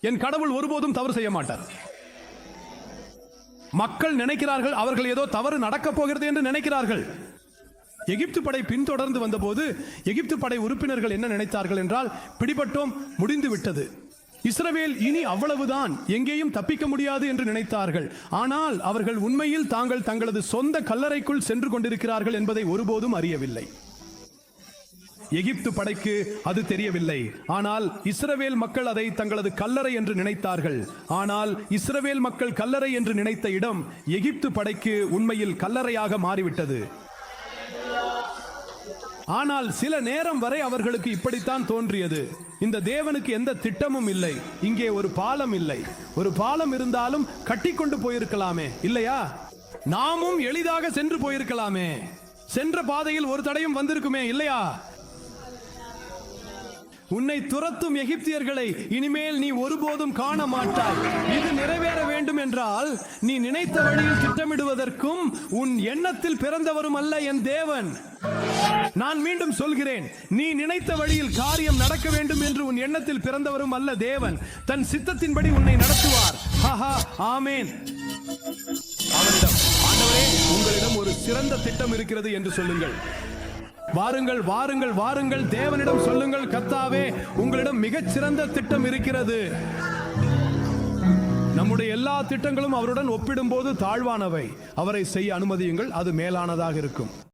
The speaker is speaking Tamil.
என் கடவுள் ஒருபோதும் தவறு செய்ய மாட்டார். மக்கள் நினைக்கிறார்கள் அவர்கள் ஏதோ தவறு நடக்கப் போகிறது என்று நினைக்கிறார்கள். எகிப்து படை பின்தொடர்ந்து வந்தபோது எகிப்து படை உறுப்பினர்கள் என்ன நினைத்தார்கள் என்றால், பிடிபட்டோம், முடிந்து விட்டது, இஸ்ரவேல் இனி அவ்வளவுதான், எங்கேயும் தப்பிக்க முடியாது என்று நினைத்தார்கள். ஆனால் அவர்கள் உண்மையில் தாங்கள் தங்களது சொந்த கல்லறைக்குள் சென்று கொண்டிருக்கிறார்கள் என்பதை ஒருபோதும் அறியவில்லை. எகிப்து படைக்கு அது தெரியவில்லை. ஆனால் இஸ்ரவேல் மக்கள் அதை தங்களது கல்லறை என்று நினைத்தார்கள். ஆனால் இஸ்ரவேல் மக்கள் கல்லறை என்று நினைத்த இடம் எகிப்து படைக்கு உண்மையில் கல்லறையாக மாறிவிட்டது. ஆனால் சில நேரம் வரை அவர்களுக்கு இப்படித்தான் தோன்றியது, இந்த தேவனுக்கு எந்த திட்டமும் இல்லை, இங்கே ஒரு பாலம் இல்லை, ஒரு பாலம் இருந்தாலும் கட்டிக்கொண்டு போயிருக்கலாமே, இல்லையா? நாமும் எளிதாக சென்று போயிருக்கலாமே, சென்ற பாதையில் ஒரு தடையும் வந்திருக்குமே, இல்லையா? உன்னை துரத்தும் எகிப்தியர்களை இனிமேல் நீ ஒருபோதும் காண மாட்டாய். இது நிறைவேற வேண்டும் என்றால் நீ நினைத்த வழியில் திட்டமிடுவதற்கும் உன் எண்ணத்தில் பிறந்தவரும் அல்ல என் தேவன். நான் மீண்டும் சொல்கிறேன், நீ நினைத்த வழியில் காரியம் நடக்க வேண்டும் என்று உன் எண்ணத்தில் பிறந்தவரும் அல்ல தேவன். தன் சித்தத்தின்படி உன்னை நடத்துவார். ஆமென். அவரிடம், ஆண்டவரே, உங்களிடம் ஒரு சிறந்த திட்டம் இருக்கிறது என்று சொல்லுங்கள். வாருங்கள், வாருங்கள், வாருங்கள், தேவனிடம் சொல்லுங்கள், கர்த்தாவே, உங்களிடம் மிகச் சிறந்த திட்டம் இருக்கிறது. நம்முடைய எல்லா திட்டங்களும் அவருடன் ஒப்பிடும்போது தாழ்வானவை. அவரை செய்ய அனுமதியுங்கள், அது மேலானதாக இருக்கும்.